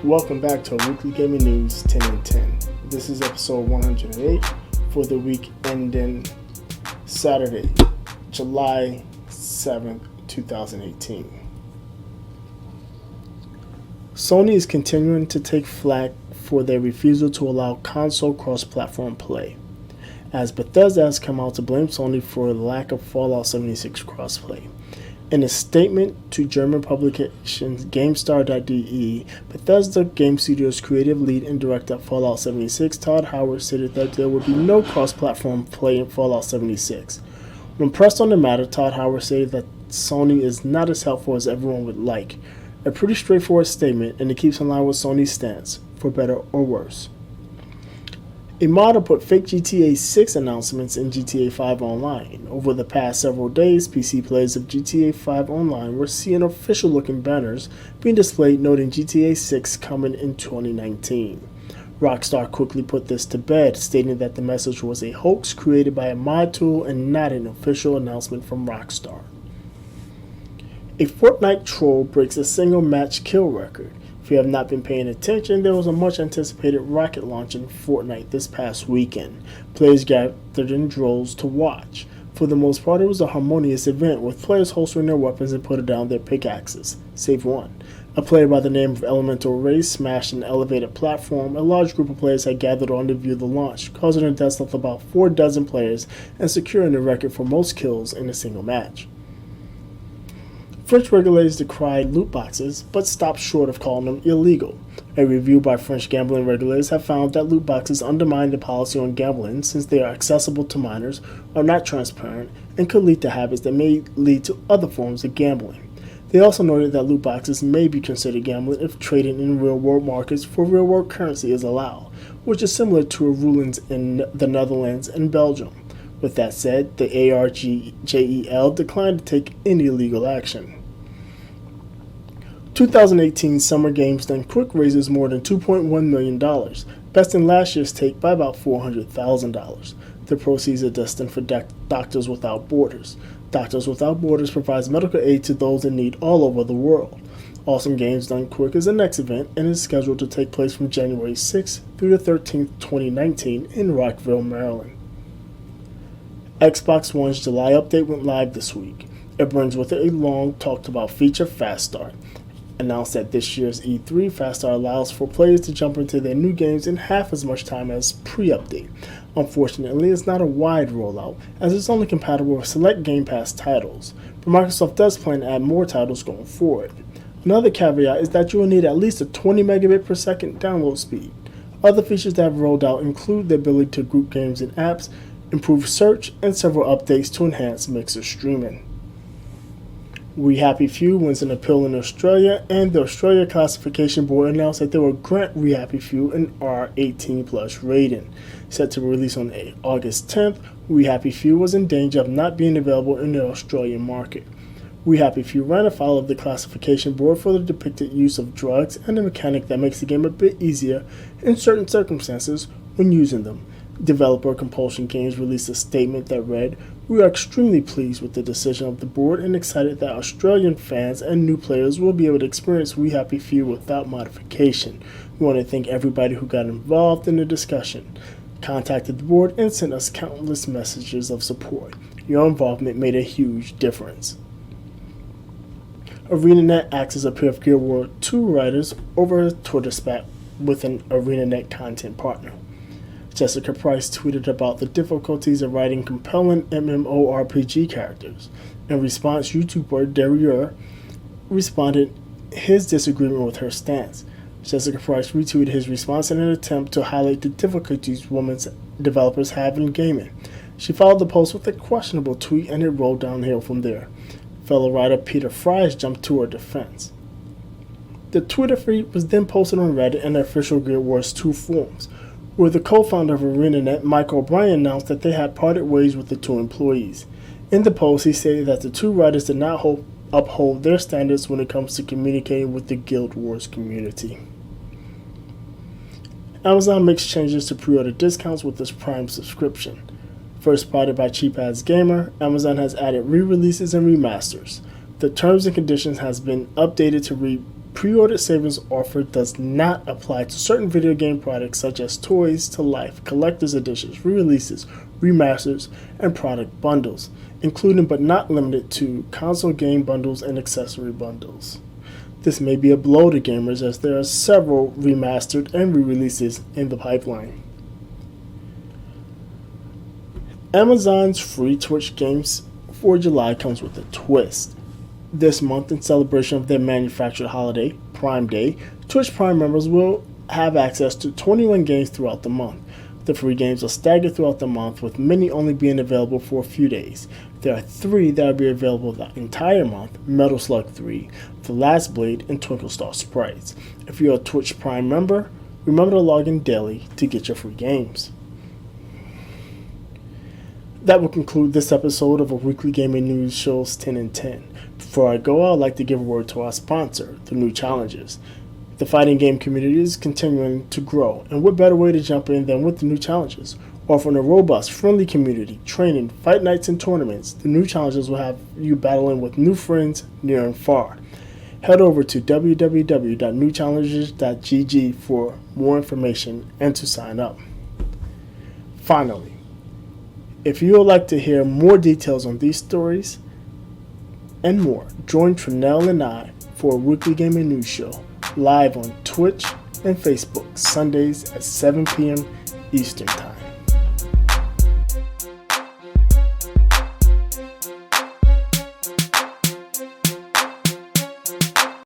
Welcome back to Weekly Gaming News 10 and 10. This is episode 108 for the week ending Saturday, July 7th, 2018. Sony is continuing to take flack for their refusal to allow console cross-platform play, as Bethesda has come out to blame Sony for the lack of Fallout 76 crossplay. In a statement to German publication GameStar.de, Bethesda Game Studios creative lead and director of Fallout 76, Todd Howard, stated that there would be no cross-platform play in Fallout 76. When pressed on the matter, Todd Howard stated that Sony is not as helpful as everyone would like. A pretty straightforward statement, and it keeps in line with Sony's stance, for better or worse. A modder put fake GTA 6 announcements in GTA 5 Online. Over the past several days, PC players of GTA 5 Online were seeing official-looking banners being displayed noting GTA 6 coming in 2019. Rockstar quickly put this to bed, stating that the message was a hoax created by a mod tool and not an official announcement from Rockstar. A Fortnite troll breaks a single match kill record. If you have not been paying attention, there was a much anticipated rocket launch in Fortnite this past weekend. Players gathered in droves to watch. For the most part, it was a harmonious event, with players holstering their weapons and putting down their pickaxes, save one. A player by the name of Elemental Ray smashed an elevated platform. A large group of players had gathered on to view the launch, causing the deaths of about 4 dozen players and securing the record for most kills in a single match. French regulators decried loot boxes, but stopped short of calling them illegal. A review by French gambling regulators have found that loot boxes undermine the policy on gambling since they are accessible to minors, are not transparent, and could lead to habits that may lead to other forms of gambling. They also noted that loot boxes may be considered gambling if trading in real-world markets for real-world currency is allowed, which is similar to rulings in the Netherlands and Belgium. With that said, the AWGNS declined to take any legal action. 2018 Summer Games Done Quick raises more than $2.1 million, besting last year's take by about $400,000. The proceeds are destined for Doctors Without Borders. Doctors Without Borders provides medical aid to those in need all over the world. Awesome Games Done Quick is the next event and is scheduled to take place from January 6th through the 13th, 2019 in Rockville, Maryland. Xbox One's July update went live this week. It brings with it a long talked about feature, Fast Start. Announced at this year's E3, Fast Start allows for players to jump into their new games in half as much time as pre-update. Unfortunately, it's not a wide rollout, as it's only compatible with select Game Pass titles, but Microsoft does plan to add more titles going forward. Another caveat is that you will need at least a 20 megabit per second download speed. Other features that have rolled out include the ability to group games and apps, improve search, and several updates to enhance mixer streaming. We Happy Few wins an appeal in Australia, and the Australia Classification Board announced that they will grant We Happy Few an R18+ rating. Set to release on August 10th, We Happy Few was in danger of not being available in the Australian market. We Happy Few ran afoul of the Classification Board for the depicted use of drugs and a mechanic that makes the game a bit easier in certain circumstances when using them. Developer Compulsion Games released a statement that read, "We are extremely pleased with the decision of the board and excited that Australian fans and new players will be able to experience We Happy Few without modification. We want to thank everybody who got involved in the discussion, contacted the board, and sent us countless messages of support. Your involvement made a huge difference." ArenaNet acts as a pair of Guild Wars 2 writers over a Twitter spat with an ArenaNet content partner. Jessica Price tweeted about the difficulties of writing compelling MMORPG characters. In response, YouTuber Derriere responded his disagreement with her stance. Jessica Price retweeted his response in an attempt to highlight the difficulties women's developers have in gaming. She followed the post with a questionable tweet, and it rolled downhill from there. Fellow writer Peter Fries jumped to her defense. The Twitter feed was then posted on Reddit and the official Guild Wars 2 forums, where the co-founder of ArenaNet, Mike O'Brien, announced that they had parted ways with the 2 employees. In the post, he stated that the 2 writers did not uphold their standards when it comes to communicating with the Guild Wars community. Amazon makes changes to pre-order discounts with its Prime subscription. First spotted by Cheap Ass Gamer, Amazon has added re-releases and remasters. The terms and conditions has been updated to read Pre-order savings offer does not apply to certain video game products such as Toys to Life, Collector's Editions, re-releases, remasters, and product bundles, including but not limited to console game bundles and accessory bundles. This may be a blow to gamers as there are several remastered and re-releases in the pipeline. Amazon's free Twitch games for July comes with a twist. This month, in celebration of their manufactured holiday, Prime Day, Twitch Prime members will have access to 21 games throughout the month. The free games are staggered throughout the month, with many only being available for a few days. There are 3 that will be available the entire month: Metal Slug 3, The Last Blade, and Twinkle Star Sprites. If you're a Twitch Prime member, remember to log in daily to get your free games. That will conclude this episode of a weekly gaming news show's 10 and 10. Before I go, I'd like to give a word to our sponsor, WWE Challenges. The fighting game community is continuing to grow, and what better way to jump in than with the WWE Challenges? Offering a robust, friendly community, training, fight nights, and tournaments, the WWE Challenges will have you battling with new friends near and far. Head over to www.newchallenges.gg for more information and to sign up. Finally, if you would like to hear more details on these stories and more, join Trinell and I for a weekly gaming news show live on Twitch and Facebook Sundays at 7 p.m. Eastern Time.